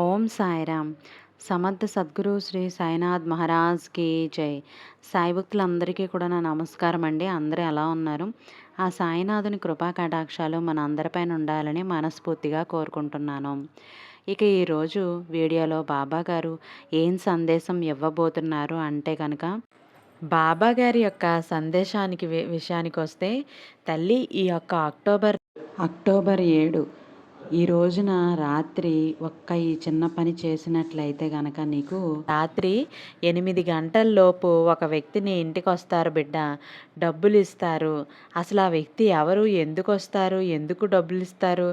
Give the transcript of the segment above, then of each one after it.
ఓం సాయిరామ్. సమర్థ సద్గురు శ్రీ సాయినాథ్ మహారాజ్కి జై. సాయి భక్తులందరికీ కూడా నా నమస్కారం అండి. అందరూ ఎలా ఉన్నారు? ఆ సాయినాథుని కృపా కటాక్షాలు మన అందరిపైన ఉండాలని మనస్ఫూర్తిగా కోరుకుంటున్నాను. ఇక ఈరోజు వీడియోలో బాబా గారు ఏం సందేశం ఇవ్వబోతున్నారు అంటే కనుక, బాబా గారి యొక్క సందేశానికి విషయానికి వస్తే, తల్లి ఈ యొక్క అక్టోబర్ 7 ఈ రోజున రాత్రి ఈ చిన్న పని చేసినట్లయితే గనక నీకు రాత్రి 8 గంటల్లోపు ఒక వ్యక్తిని ఇంటికి వస్తారు బిడ్డ, డబ్బులు ఇస్తారు. అసలు ఆ వ్యక్తి ఎవరు, ఎందుకు వస్తారు, ఎందుకు డబ్బులు ఇస్తారు,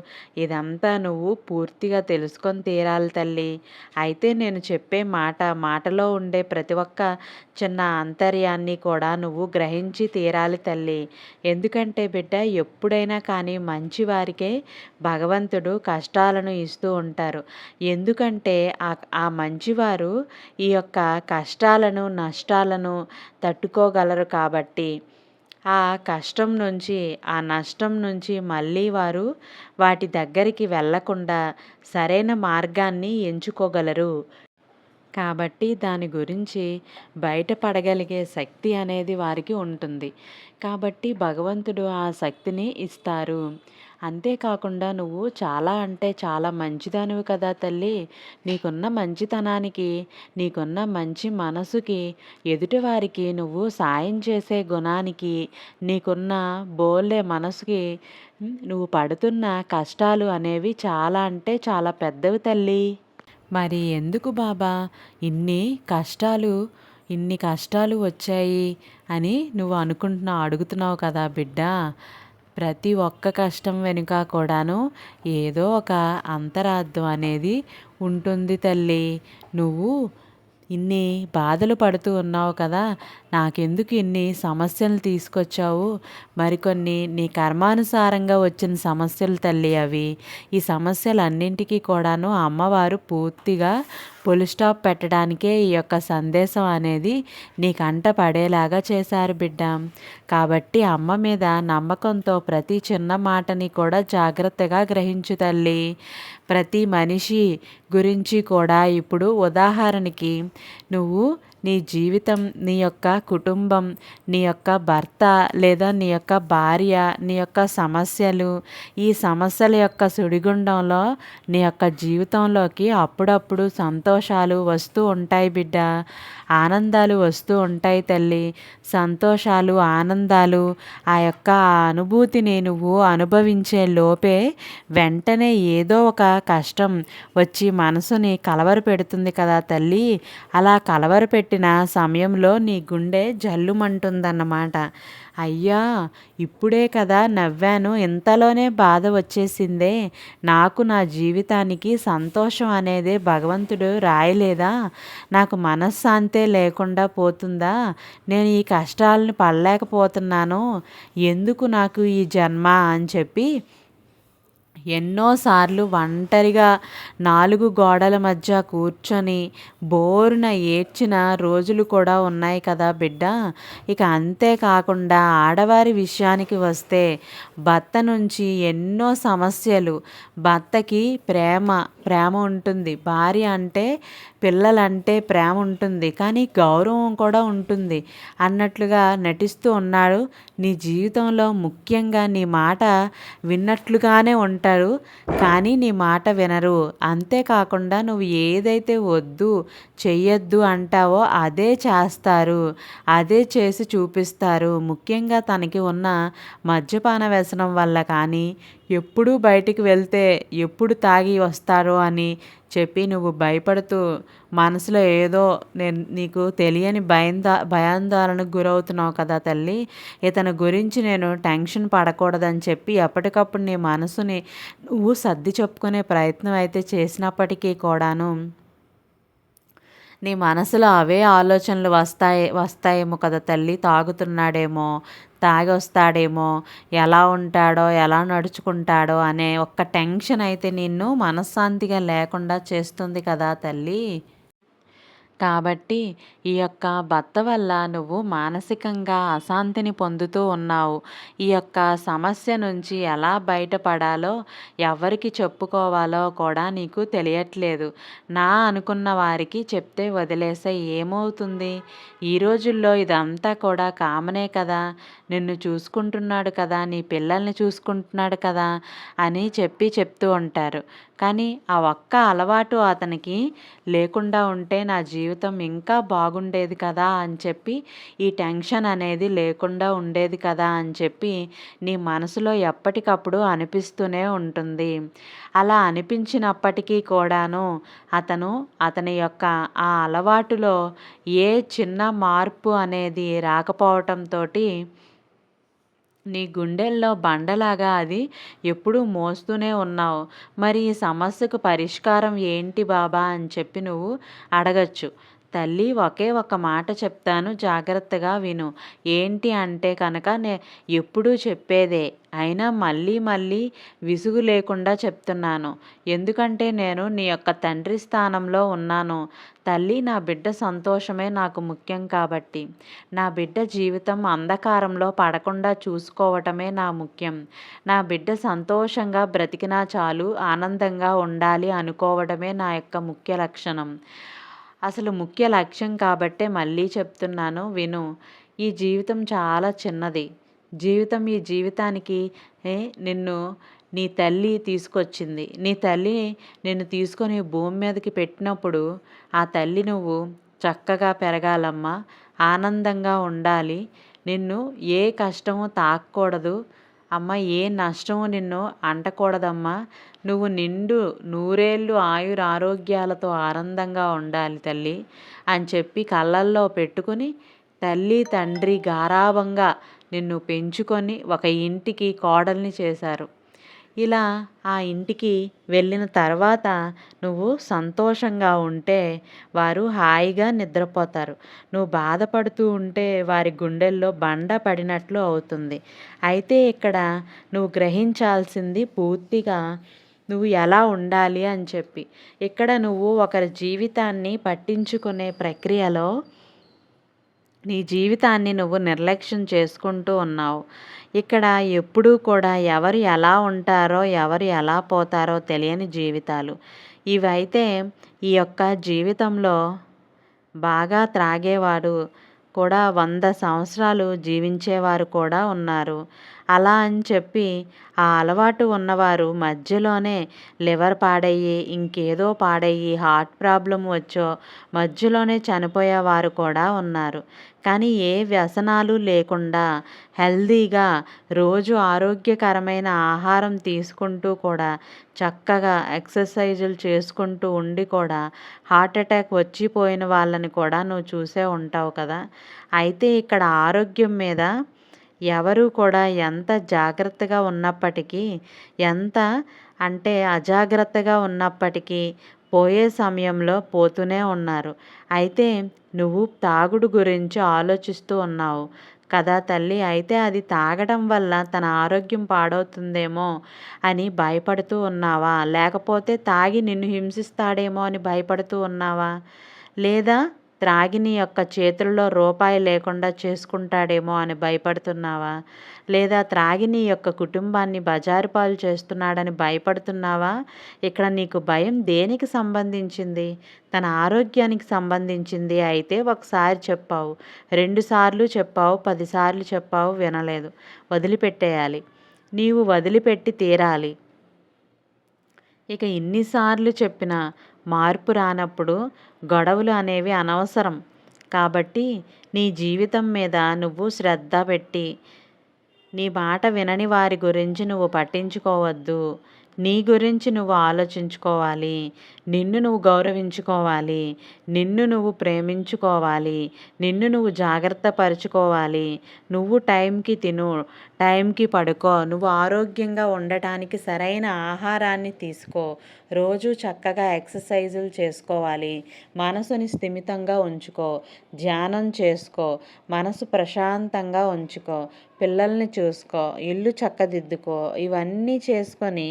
ఇదంతా నువ్వు పూర్తిగా తెలుసుకొని తీరాలి తల్లి. అయితే నేను చెప్పే మాటలో ఉండే ప్రతి ఒక్క చిన్న అంతర్యాన్ని కూడా నువ్వు గ్రహించి తీరాలి తల్లి. ఎందుకంటే బిడ్డ, ఎప్పుడైనా కానీ మంచివారికే భగవంతుడు కష్టాలను ఇస్తూ ఉంటారు. ఎందుకంటే ఆ మంచివారు ఈ యొక్క కష్టాలను, నష్టాలను తట్టుకోగలరు కాబట్టి, ఆ కష్టం నుంచి, ఆ నష్టం నుంచి మళ్ళీ వారు వాటి దగ్గరికి వెళ్ళకుండా సరైన మార్గాన్ని ఎంచుకోగలరు. కాబట్టి దాని గురించి బయటపడగలిగే శక్తి అనేది వారికి ఉంటుంది. కాబట్టి భగవంతుడు ఆ శక్తిని ఇస్తారు. అంతేకాకుండా నువ్వు చాలా అంటే చాలా మంచిదానివి కదా తల్లి. నీకున్న మంచితనానికి, నీకున్న మంచి మనసుకి, ఎదుటివారికి నువ్వు సాయం చేసే గుణానికి, నీకున్న బోలే మనసుకి నువ్వు పడుతున్న కష్టాలు అనేవి చాలా అంటే చాలా పెద్దవి తల్లి. మరి ఎందుకు బాబా ఇన్ని కష్టాలు వచ్చాయి అని నువ్వు అడుగుతున్నావు కదా బిడ్డ. ప్రతి ఒక్క కష్టం వెనుక కూడాను ఏదో ఒక అంతరార్థం అనేది ఉంటుంది తల్లి. నువ్వు ఇన్ని బాధలు పడుతూ ఉన్నావు కదా, నాకెందుకు ఇన్ని సమస్యలు తీసుకొచ్చావు? మరికొన్ని నీ కర్మానుసారంగా వచ్చిన సమస్యలు తల్లి అవి. ఈ సమస్యలన్నింటికీ కూడాను అమ్మవారు పూర్తిగా ఫుల్ స్టాప్ పెట్టడానికే ఈ యొక్క సందేశం అనేది నీ కంట పడేలాగా చేశారు బిడ్డ. కాబట్టి అమ్మ మీద నమ్మకంతో ప్రతి చిన్న మాటని కూడా జాగ్రత్తగా గ్రహించు తల్లి. ప్రతి మనిషి గురించి కూడా ఇప్పుడు ఉదాహరణకి నువ్వు నీ జీవితం, నీ యొక్క కుటుంబం, నీ యొక్క భర్త లేదా నీ యొక్క భార్య, నీ యొక్క సమస్యలు, ఈ సమస్యల యొక్క సుడిగుండంలో నీ యొక్క జీవితంలోకి అప్పుడప్పుడు సంతోషాలు వస్తూ ఉంటాయి బిడ్డ. ఆనందాలు వస్తూ ఉంటాయి తల్లి. సంతోషాలు, ఆనందాలు, ఆ యొక్క అనుభూతిని నువ్వు అనుభవించే లోపే వెంటనే ఏదో ఒక కష్టం వచ్చి మనసుని కలవరపెడుతుంది కదా తల్లి. అలా కలవరపెట్టిన సమయంలో నీ గుండె జల్లుమంటుందన్నమాట. అయ్యా, ఇప్పుడే కదా నవ్వాను, ఇంతలోనే బాధ వచ్చేసిందే. నాకు నా జీవితానికి సంతోషం అనేదే భగవంతుడు రాయలేదా? నాకు మనశ్శాంతే లేకుండా పోతుందా? నేను ఈ కష్టాలను పడలేకపోతున్నాను, ఎందుకు నాకు ఈ జన్మ అని చెప్పి ఎన్నోసార్లు ఒంటరిగా 4 గోడల మధ్య కూర్చొని బోరున ఏడ్చిన రోజులు కూడా ఉన్నాయి కదా బిడ్డ. ఇక అంతేకాకుండా ఆడవారి విషయానికి వస్తే, భర్త నుంచి ఎన్నో సమస్యలు. భర్తకి ప్రేమ ఉంటుంది, భార్య అంటే, పిల్లలంటే ప్రేమ ఉంటుంది, కానీ గౌరవం కూడా ఉంటుంది అన్నట్లుగా నటిస్తూ ఉన్నాడు. నీ జీవితంలో ముఖ్యంగా నీ మాట విన్నట్లుగానే ఉంటారు, కానీ నీ మాట వినరు. అంతేకాకుండా నువ్వు ఏదైతే వద్దు, చెయ్యొద్దు అంటావో అదే చేస్తారు, అదే చేసి చూపిస్తారు. ముఖ్యంగా తనకి ఉన్న మద్యపాన వ్యసనం వల్ల కానీ, ఎప్పుడు బయటికి వెళ్తే ఎప్పుడు తాగి వస్తారో అని చెప్పి నువ్వు భయపడుతూ మనసులో ఏదో నీకు తెలియని భయాందోళనకు గురవుతున్నావు కదా తల్లి. ఇతని గురించి నేను టెన్షన్ పడకూడదని చెప్పి ఎప్పటికప్పుడు నీ మనసుని నువ్వు సర్ది చెప్పుకునే ప్రయత్నం అయితే చేసినప్పటికీ కూడాను నీ మనసులో అవే ఆలోచనలు వస్తాయేమో కదా తల్లి. తాగుతున్నాడేమో, తాగొస్తాడేమో, ఎలా ఉంటాడో, ఎలా నడుచుకుంటాడో అనే ఒక్క టెన్షన్ అయితే నిన్ను మనశ్శాంతిగా లేకుండా చేస్తుంది కదా తల్లి. కాబట్టి ఈ యొక్క భర్త వల్ల నువ్వు మానసికంగా అశాంతిని పొందుతూ ఉన్నావు. ఈ యొక్క సమస్య నుంచి ఎలా బయటపడాలో, ఎవరికి చెప్పుకోవాలో కూడా నీకు తెలియట్లేదు. నా అనుకున్న వారికి చెప్తే వదిలేసేయ్, ఏమవుతుంది? ఈ రోజుల్లో ఇదంతా కూడా కామనే కదా! నిన్ను చూసుకుంటున్నాడు కదా! నీ పిల్లల్ని చూసుకుంటున్నాడు కదా! అని చెప్తూ ఉంటారు. కానీ ఆ ఒక్క అలవాటు అతనికి లేకుండా ఉంటే నా జీవితం ఇంకా బాగుండేది కదా అని చెప్పి, ఈ టెన్షన్ అనేది లేకుండా ఉండేది కదా అని చెప్పి నీ మనసులో ఎప్పటికప్పుడు అనిపిస్తూనే ఉంటుంది. అలా అనిపించినప్పటికీ కూడాను అతని యొక్క ఆ అలవాటులో ఏ చిన్న మార్పు అనేది రాకపోవటంతోటి నీ గుండెల్లో బండలాగా అది ఎప్పుడూ మోస్తూనే ఉన్నావు. మరి ఈ సమస్యకు పరిష్కారం ఏంటి బాబా అని చెప్పి నువ్వు అడగచ్చు. తల్లి, ఒకే ఒక మాట చెప్తాను, జాగ్రత్తగా విను. ఏంటి అంటే కనుక ఎప్పుడూ చెప్పేదే. అయినా మళ్ళీ మళ్ళీ విసుగు లేకుండా చెప్తున్నాను. ఎందుకంటే నేను నీ యొక్క తండ్రి స్థానంలో ఉన్నాను. తల్లి, నా బిడ్డ సంతోషమే నాకు ముఖ్యం కాబట్టి. నా బిడ్డ జీవితం అంధకారంలో పడకుండా చూసుకోవటమే నా ముఖ్యం. నా బిడ్డ సంతోషంగా బ్రతికినా చాలు, ఆనందంగా ఉండాలి అనుకోవడమే నా యొక్క ముఖ్య లక్షణం. అసలు ముఖ్య లక్ష్యం కాబట్టే మళ్ళీ చెప్తున్నాను, విను. ఈ జీవితం చాలా చిన్నది. ఈ జీవితానికి నిన్ను నీ తల్లి తీసుకొచ్చింది. నీ తల్లి నిన్ను తీసుకొని భూమి మీదకి పెట్టినప్పుడు ఆ తల్లి నువ్వు చక్కగా పెరగాలమ్మా, ఆనందంగా ఉండాలి. నిన్ను ఏ కష్టము తాకూడదు అమ్మ, ఏ నష్టము నిన్ను అంటకూడదమ్మా. నువ్వు నూరేళ్ళు ఆయురారోగ్యాలతో ఆనందంగా ఉండాలి తల్లి అని చెప్పి కళ్ళల్లో పెట్టుకుని, తల్లి తండ్రి గారాబంగా నిన్ను పెంచుకొని ఒక ఇంటికి కోడల్ని చేశారు. ఇలా ఆ ఇంటికి వెళ్ళిన తర్వాత నువ్వు సంతోషంగా ఉంటే వారు హాయిగా నిద్రపోతారు. నువ్వు బాధపడుతూ ఉంటే వారి గుండెల్లో బండ పడినట్లు అవుతుంది. అయితే ఇక్కడ నువ్వు గ్రహించాల్సింది పూర్తిగా నువ్వు ఎలా ఉండాలి అని చెప్పి. ఇక్కడ నువ్వు ఒకరి జీవితాన్ని పట్టించుకునే ప్రక్రియలో నీ జీవితాన్ని నువ్వు నిర్లక్ష్యం చేసుకుంటూ ఉన్నావు. ఇక్కడ ఎప్పుడూ కూడా ఎవరు ఎలా ఉంటారో, ఎవరు ఎలా పోతారో తెలియని జీవితాలు. ఇవైతే ఈ యొక్క జీవితంలో బాగా త్రాగేవాడు కూడా 100 సంవత్సరాలు జీవించేవారు కూడా ఉన్నారు. అలా అని చెప్పి ఆ అలవాటు ఉన్నవారు మధ్యలోనే లివర్ పాడయ్యి, ఇంకేదో పాడయ్యి, హార్ట్ ప్రాబ్లమ్ వచ్చో మధ్యలోనే చనిపోయేవారు కూడా ఉన్నారు. కానీ ఏ వ్యసనాలు లేకుండా హెల్తీగా రోజు ఆరోగ్యకరమైన ఆహారం తీసుకుంటూ కూడా చక్కగా ఎక్సర్సైజులు చేసుకుంటూ ఉండి కూడా హార్ట్ అటాక్ వచ్చిపోయిన వాళ్ళని కూడా నువ్వు చూసే ఉంటావు కదా. అయితే ఇక్కడ ఆరోగ్యం మీద ఎవరు కూడా ఎంత జాగ్రత్తగా ఉన్నప్పటికీ, ఎంత అంటే అజాగ్రత్తగా ఉన్నప్పటికీ పోయే సమయంలో పోతూనే ఉన్నారు. అయితే నువ్వు తాగుడు గురించి ఆలోచిస్తూ ఉన్నావు కదా తల్లి. అయితే అది తాగడం వల్ల తన ఆరోగ్యం పాడవుతుందేమో అని భయపడుతూ ఉన్నావా? లేకపోతే తాగి నిన్ను హింసిస్తాడేమో అని భయపడుతూ ఉన్నావా? లేదా త్రాగి నీ యొక్క చేతుల్లో రూపాయి లేకుండా చేసుకుంటాడేమో అని భయపడుతున్నావా? లేదా త్రాగి నీ యొక్క కుటుంబాన్ని బజారు పాలు చేస్తున్నాడని భయపడుతున్నావా? ఇక్కడ నీకు భయం దేనికి సంబంధించింది? తన ఆరోగ్యానికి సంబంధించింది అయితే ఒకసారి చెప్పావు, 2 సార్లు చెప్పావు, 10 సార్లు చెప్పావు, వినలేదు. వదిలిపెట్టేయాలి. నీవు వదిలిపెట్టి తీరాలి. ఇక ఇన్నిసార్లు చెప్పినా మార్పు రానప్పుడు గొడవలు అనేవి అనవసరం. కాబట్టి నీ జీవితం మీద నువ్వు శ్రద్ధ పెట్టి, నీ మాట వినని వారి గురించి నువ్వు పట్టించుకోవద్దు. నీ గురించి నువ్వు ఆలోచించుకోవాలి. నిన్ను నువ్వు గౌరవించుకోవాలి. నిన్ను నువ్వు ప్రేమించుకోవాలి. నిన్ను నువ్వు జాగ్రత్త పరుచుకోవాలి. నువ్వు టైంకి తిను, టైంకి పడుకో. నువ్వు ఆరోగ్యంగా ఉండటానికి సరైన ఆహారాన్ని తీసుకో. రోజు చక్కగా ఎక్సర్సైజులు చేసుకోవాలి. మనసుని స్థిమితంగా ఉంచుకో. ధ్యానం చేసుకో. మనసు ప్రశాంతంగా ఉంచుకో. పిల్లల్ని చూసుకో. ఇల్లు చక్కదిద్దుకో. ఇవన్నీ చేసుకొని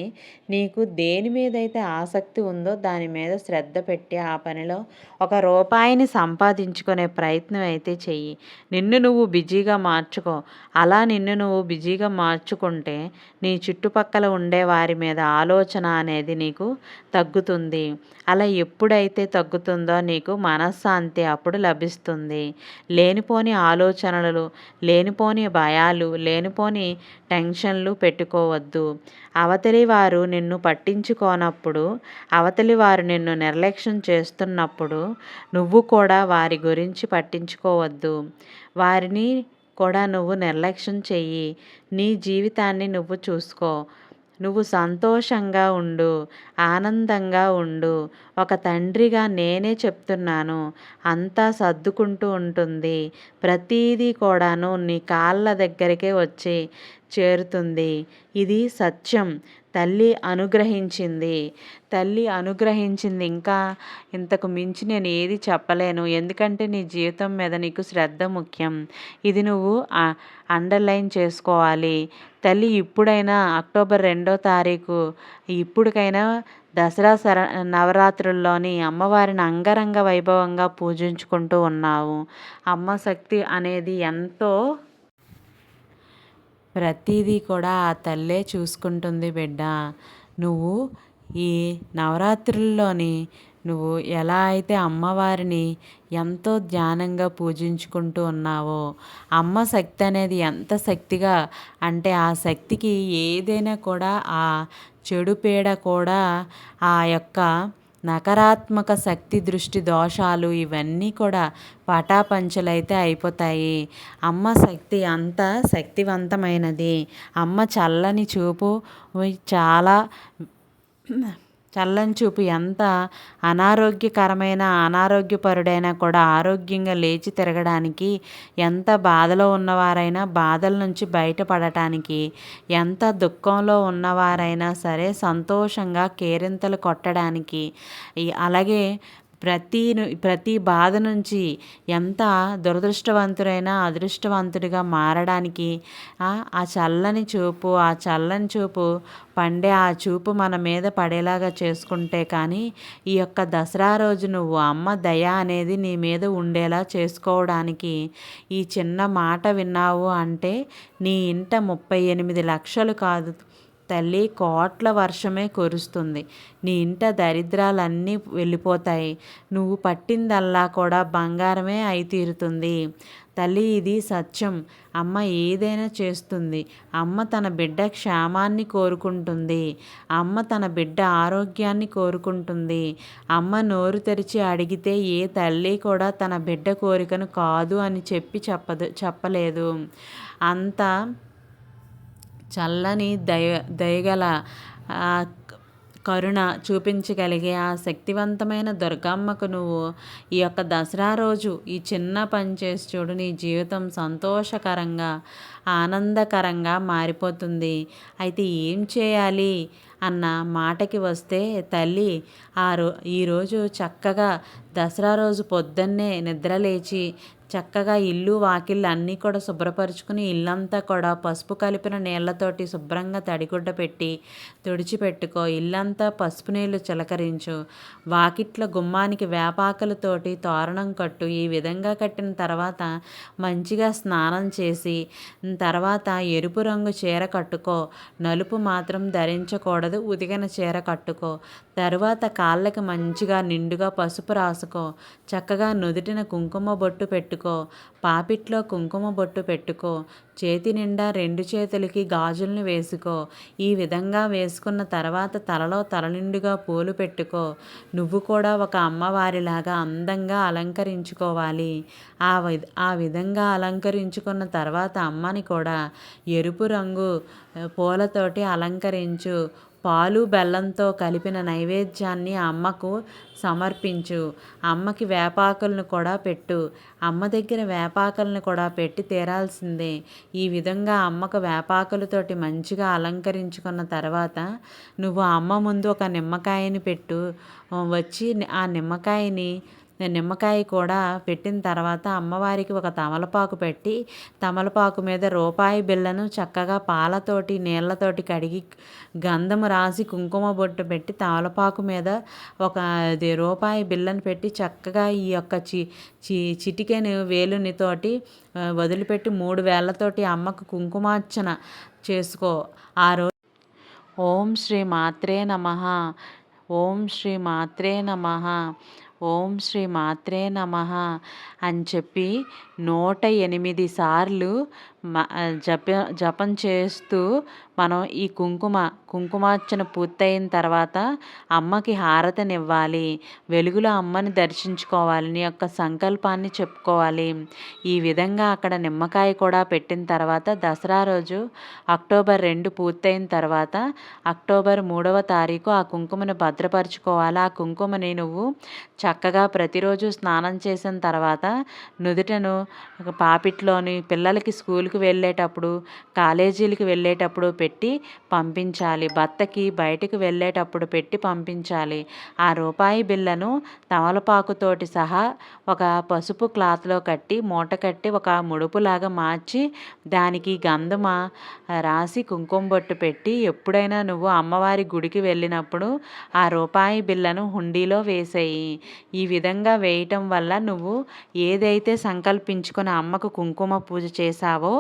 నీకు దేని మీదైతే ఆసక్తి ఉందో దాని మీద శ్రద్ధ పెట్టి ఆ పనిలో ఒక రూపాయిని సంపాదించుకునే ప్రయత్నం అయితే చెయ్యి. నిన్ను నువ్వు బిజీగా మార్చుకో. అలా నిన్ను నువ్వు బిజీగా మార్చుకుంటే నీ చుట్టుపక్కల ఉండే వారి మీద ఆలోచన అనేది నీకు తగ్గుతుంది. అలా ఎప్పుడైతే తగ్గుతుందో నీకు మనశ్శాంతి అప్పుడు లభిస్తుంది. లేనిపోని ఆలోచనలు, లేనిపోని భయాలు, లేనిపోని టెన్షన్లు పెట్టుకోవద్దు. అవతలి వారు నిన్ను పట్టించుకోనప్పుడు, అవతలి వారు నిన్ను నిర్లక్ష్యం చేస్తున్నప్పుడు నువ్వు కూడా వారి గురించి పట్టించుకోవద్దు. వారిని కూడా నువ్వు నిర్లక్ష్యం చెయ్యి. నీ జీవితాన్ని నువ్వు చూసుకో. నువ్వు సంతోషంగా ఉండు, ఆనందంగా ఉండు. ఒక తండ్రిగా నేనే చెప్తున్నాను. అంతా సర్దుకుంటూ ఉంటుంది. ప్రతీదీ కూడాను నీ కాళ్ళ దగ్గరికే వచ్చి చేరుతుంది. ఇది సత్యం. తల్లి అనుగ్రహించింది. తల్లి అనుగ్రహించింది. ఇంకా ఇంతకు మించి నేను ఏది చెప్పలేను. ఎందుకంటే నీ జీవితం మీద నీకు శ్రద్ధ ముఖ్యం. ఇది నువ్వు అండర్లైన్ చేసుకోవాలి. తల్లి ఇప్పుడైనా అక్టోబర్ 2వ తారీఖు ఇప్పటికైనా దసరా నవరాత్రుల్లోని అమ్మవారిని అంగరంగ వైభవంగా పూజించుకుంటూ ఉన్నావు. అమ్మ శక్తి అనేది ఎంతో ప్రతీదీ కూడా ఆ తల్లే చూసుకుంటుంది బిడ్డ. నువ్వు ఈ నవరాత్రుల్లోని నువ్వు ఎలా అయితే అమ్మవారిని ఎంతో ధ్యానంగా పూజించుకుంటూ ఉన్నావో, అమ్మ శక్తి అనేది ఎంత శక్తిగా అంటే ఆ శక్తికి ఏదైనా కూడా ఆ చెడు పీడ కూడా ఆ యొక్క నకారాత్మక శక్తి దృష్టి దోషాలు ఇవన్నీ కూడా పటాపంచలైతే అయిపోతాయి. అమ్మ శక్తి అంత శక్తివంతమైనది. అమ్మ చల్లని చూపు చాలా చల్లని చూపు ఎంత అనారోగ్యపరుడైనా కూడా ఆరోగ్యంగా లేచి తిరగడానికి, ఎంత బాధలో ఉన్నవారైనా బాధల నుంచి బయటపడటానికి, ఎంత దుఃఖంలో ఉన్నవారైనా సరే సంతోషంగా కేరింతలు కొట్టడానికి, అలాగే ప్రతి బాధ నుంచి ఎంత దురదృష్టవంతుడైనా అదృష్టవంతుడిగా మారడానికి ఆ చల్లని చూపు పండే ఆ చూపు మన మీద పడేలాగా చేసుకుంటే కానీ ఈ యొక్క దసరా రోజు నువ్వు అమ్మ దయ అనేది నీ మీద ఉండేలా చేసుకోవడానికి ఈ చిన్న మాట విన్నావు అంటే నీ ఇంట 38 లక్షలు కాదు తల్లి, కోట్ల వర్షమే కురుస్తుంది. నీ ఇంట దరిద్రాలన్నీ వెళ్ళిపోతాయి. నువ్వు పట్టిందల్లా కూడా బంగారమే అయి తీరుతుంది. తల్లి, ఇది సత్యం. అమ్మ ఏదైనా చేస్తుంది. అమ్మ తన బిడ్డ క్షేమాన్ని కోరుకుంటుంది. అమ్మ తన బిడ్డ ఆరోగ్యాన్ని కోరుకుంటుంది. అమ్మ నోరు తెరిచి అడిగితే ఏ తల్లి కూడా తన బిడ్డ కోరికను కాదు అని చెప్పలేదు. అంత చల్లని దయగల కరుణ చూపించగలిగే ఆ శక్తివంతమైన దుర్గమ్మకు నువ్వు ఈ యొక్క దసరా రోజు ఈ చిన్న పని చేసి చూడు. నీ జీవితం సంతోషకరంగా ఆనందకరంగా మారిపోతుంది. అయితే ఏం చేయాలి అన్న మాటకి వస్తే తల్లి, ఈరోజు చక్కగా దసరా రోజు పొద్దున్నే నిద్రలేచి చక్కగా ఇల్లు వాకిళ్ళు అన్నీ కూడా శుభ్రపరుచుకుని ఇల్లంతా కూడా పసుపు కలిపిన నీళ్లతోటి శుభ్రంగా తడిగుడ్డ పెట్టి తుడిచిపెట్టుకో. ఇల్లంతా పసుపు నీళ్లు చిలకరించు. వాకిట్ల గుమ్మానికి వేపాకులతోటి తోరణం కట్టు. ఈ విధంగా కట్టిన తర్వాత మంచిగా స్నానం చేసి తర్వాత ఎరుపు రంగు చీర కట్టుకో. నలుపు మాత్రం ధరించకూడదు. ఉతికిన చీర కట్టుకో. తరువాత కాళ్ళకి మంచిగా నిండుగా పసుపు రాసుకో. చక్కగా నుదుటిన కుంకుమ బొట్టు పెట్టుకో. పాపిట్లో కుంకుమ బొట్టు పెట్టుకో. చేతి నిండా 2 చేతులకి గాజుల్ని వేసుకో. ఈ విధంగా వేసుకున్న తర్వాత తలలో తలనిండుగా పూలు పెట్టుకో. నువ్వు కూడా ఒక అమ్మవారిలాగా అందంగా అలంకరించుకోవాలి. ఆ విధంగా అలంకరించుకున్న తర్వాత అమ్మని కూడా ఎరుపు రంగు పూలతోటి అలంకరించు. పాలు బెల్లంతో కలిపిన నైవేద్యాన్ని అమ్మకు సమర్పించు. అమ్మకి వేపాకులను కూడా పెట్టు. అమ్మ దగ్గర వేపాకులను కూడా పెట్టి తీరాల్సిందే. ఈ విధంగా అమ్మకు వేపాకులతోటి మంచిగా అలంకరించుకున్న తర్వాత నువ్వు అమ్మ ముందు ఒక నిమ్మకాయని పెట్టు. వచ్చి ఆ నిమ్మకాయని నిమ్మకాయ కూడా పెట్టిన తర్వాత అమ్మవారికి ఒక తమలపాకు పెట్టి, తమలపాకు మీద రూపాయి బిళ్ళను చక్కగా పాలతోటి నీళ్ళతోటి కడిగి గంధము రాసి కుంకుమ బొట్టు పెట్టి తమలపాకు మీద ఒక రూపాయి బిళ్ళను పెట్టి చక్కగా ఈ యొక్క చిటికెను వేలునితోటి వదిలిపెట్టి 3 వేళ్ళతోటి అమ్మకు కుంకుమార్చన చేసుకో. ఆ రోజు ఓం శ్రీ మాత్రే నమః, ఓం శ్రీ మాత్రే నమః, ఓం శ్రీ మాత్రే నమః అని చెప్పి 108 సార్లు జపం చేస్తూ మనం ఈ కుంకుమార్చన పూర్తయిన తర్వాత అమ్మకి హారతినివ్వాలి. వెలుగులో అమ్మని దర్శించుకోవాలి. నీ యొక్క సంకల్పాన్ని చెప్పుకోవాలి. ఈ విధంగా అక్కడ నిమ్మకాయ కూడా పెట్టిన తర్వాత దసరా రోజు అక్టోబర్ 2 పూర్తయిన తర్వాత అక్టోబర్ 3వ తారీఖు ఆ కుంకుమను భద్రపరుచుకోవాలి. ఆ కుంకుమని నువ్వు చక్కగా ప్రతిరోజు స్నానం చేసిన తర్వాత నుదుటను పాపిట్లోని పిల్లలకి స్కూల్కి వెళ్ళేటప్పుడు, కాలేజీలకి వెళ్ళేటప్పుడు పెట్టి పంపించాలి. భర్తకి బయటకు వెళ్ళేటప్పుడు పెట్టి పంపించాలి. ఆ రూపాయి బిళ్ళను తమలపాకుతోటి సహా ఒక పసుపు క్లాత్లో కట్టి మూట కట్టి ఒక ముడుపులాగా మార్చి దానికి గంధమ రాసి కుంకుమ బొట్టు పెట్టి ఎప్పుడైనా నువ్వు అమ్మవారి గుడికి వెళ్ళినప్పుడు ఆ రూపాయి బిళ్ళను హుండీలో వేసేయి. ఈ విధంగా వేయటం వల్ల నువ్వు ఏదైతే సంకల్పించుకొని అమ్మకు కుంకుమ పూజ చేశావో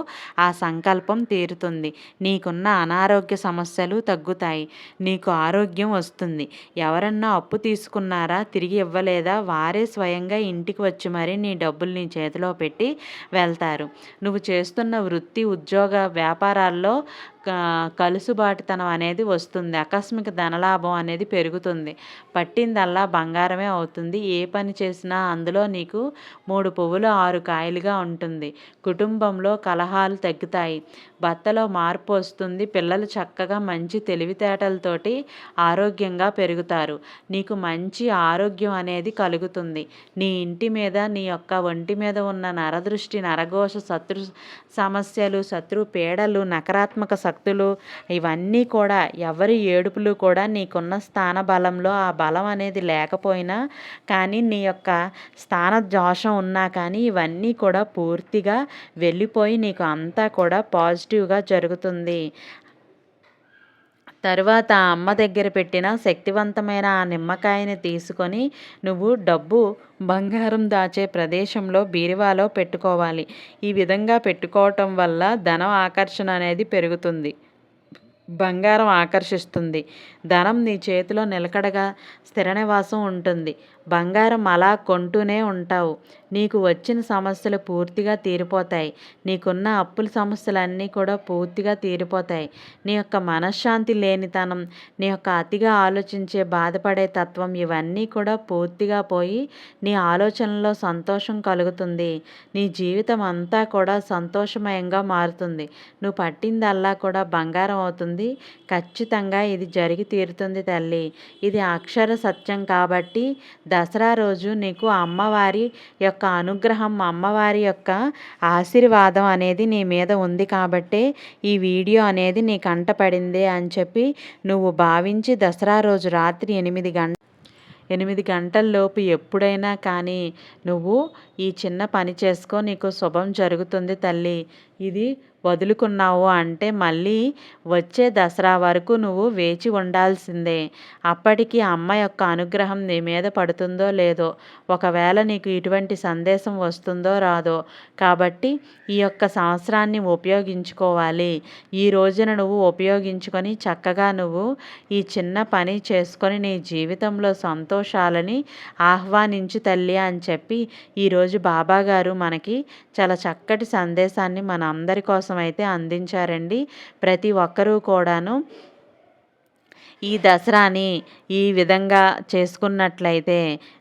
ఆ సంకల్పం తీరుతుంది. నీకున్న అనారోగ్య సమస్యలు తగ్గుతాయి. నీకు ఆరోగ్యం వస్తుంది. ఎవరన్నా అప్పు తీసుకున్నారా, తిరిగి ఇవ్వలేదా, వారే స్వయంగా ఇంటికి వచ్చి మరి నీ డబ్బులు నీ చేతిలో పెట్టి వెళ్తారు. నువ్వు చేస్తున్న వృత్తి, ఉద్యోగ, వ్యాపారాల్లో కలుసుబాటుతనం అనేది వస్తుంది. ఆకస్మిక ధనలాభం అనేది పెరుగుతుంది. పట్టిందల్లా బంగారమే అవుతుంది. ఏ పని చేసినా అందులో నీకు 3 పువ్వులు 6 కాయలుగా ఉంటుంది. కుటుంబంలో కలహాలు తగ్గుతాయి. భర్తలో మార్పు వస్తుంది. పిల్లలు చక్కగా మంచి తెలివితేటలతోటి ఆరోగ్యంగా పెరుగుతారు. నీకు మంచి ఆరోగ్యం అనేది కలుగుతుంది. నీ ఇంటి మీద, నీ యొక్క ఒంటి మీద ఉన్న నరదృష్టి, నరఘోష, శత్రు సమస్యలు, శత్రు పీడలు, నకారాత్మక శక్తులు ఇవన్నీ కూడా ఎవరి ఏడుపులు కూడా నీకున్న స్థాన బలంలో ఆ బలం అనేది లేకపోయినా కానీ నీ యొక్క స్థాన దోషం ఉన్నా కానీ ఇవన్నీ కూడా పూర్తిగా వెళ్ళిపోయి నీకు అంతా కూడా పాజిటివ్గా జరుగుతుంది. తరువాత అమ్మ దగ్గర పెట్టిన శక్తివంతమైన ఆ నిమ్మకాయని తీసుకొని నువ్వు డబ్బు, బంగారం దాచే ప్రదేశంలో బీరువాలో పెట్టుకోవాలి. ఈ విధంగా పెట్టుకోవటం వల్ల ధనం ఆకర్షణ అనేది పెరుగుతుంది. బంగారం ఆకర్షిస్తుంది. ధనం నీ చేతిలో నిలకడగా స్థిర నివాసం ఉంటుంది. బంగారం అలా కొంటూనే ఉంటావు. నీకు వచ్చిన సమస్యలు పూర్తిగా తీరిపోతాయి. నీకున్న అప్పుల సమస్యలన్నీ కూడా పూర్తిగా తీరిపోతాయి. నీ యొక్క మనశ్శాంతి లేనితనం, నీ యొక్క అతిగా ఆలోచించే బాధపడే తత్వం ఇవన్నీ కూడా పూర్తిగా పోయి నీ ఆలోచనలో సంతోషం కలుగుతుంది. నీ జీవితం అంతా కూడా సంతోషమయంగా మారుతుంది. నువ్వు పట్టిందల్లా కూడా బంగారం అవుతుంది. ఖచ్చితంగా ఇది జరిగి తీరుతుంది తల్లి. ఇది అక్షర సత్యం కాబట్టి దసరా రోజు నీకు అమ్మవారి యొక్క అనుగ్రహం, అమ్మవారి యొక్క ఆశీర్వాదం అనేది నీ మీద ఉంది కాబట్టే ఈ వీడియో అనేది నీ కంట పడింది అని చెప్పి నువ్వు భావించి దసరా రోజు రాత్రి 8 గంటల్లోపు ఎప్పుడైనా కానీ నువ్వు ఈ చిన్న పని చేసుకో, నీకు శుభం జరుగుతుంది తల్లి. ఇది వదులుకున్నావు అంటే మళ్ళీ వచ్చే దసరా వరకు నువ్వు వేచి ఉండాల్సిందే. అప్పటికి అమ్మ యొక్క అనుగ్రహం నీ మీద పడుతుందో లేదో, ఒకవేళ నీకు ఇటువంటి సందేశం వస్తుందో రాదో. కాబట్టి ఈ యొక్క సంవత్సరాన్ని ఉపయోగించుకోవాలి. ఈ రోజున నువ్వు ఉపయోగించుకొని చక్కగా నువ్వు ఈ చిన్న పని చేసుకొని నీ జీవితంలో సంతోషాలని ఆహ్వానించు తల్లి అని చెప్పి ఈరోజు బాబాగారు మనకి చాలా చక్కటి సందేశాన్ని మన అందరి కోసం అయితే అందించారండి. ప్రతి ఒక్కరూ కూడాను ఈ దసరాని ఈ విధంగా చేసుకున్నట్లయితే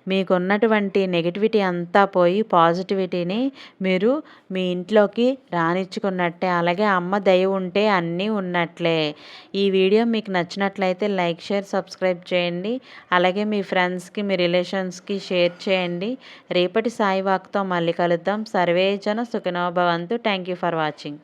మీకున్నటువంటి నెగిటివిటీ అంతా పోయి పాజిటివిటీని మీరు మీ ఇంట్లోకి రానిచ్చుకున్నట్టే. అలాగే అమ్మ దయ ఉంటే అన్నీ ఉన్నట్లే. ఈ వీడియో మీకు నచ్చినట్లయితే లైక్, షేర్, సబ్స్క్రైబ్ చేయండి. అలాగే మీ ఫ్రెండ్స్కి, మీ రిలేషన్స్కి షేర్ చేయండి. రేపటి సాయి వాక్తో మళ్ళీ కలుద్దాం. సర్వే జన సుఖినో భవంతు. Thank you for watching.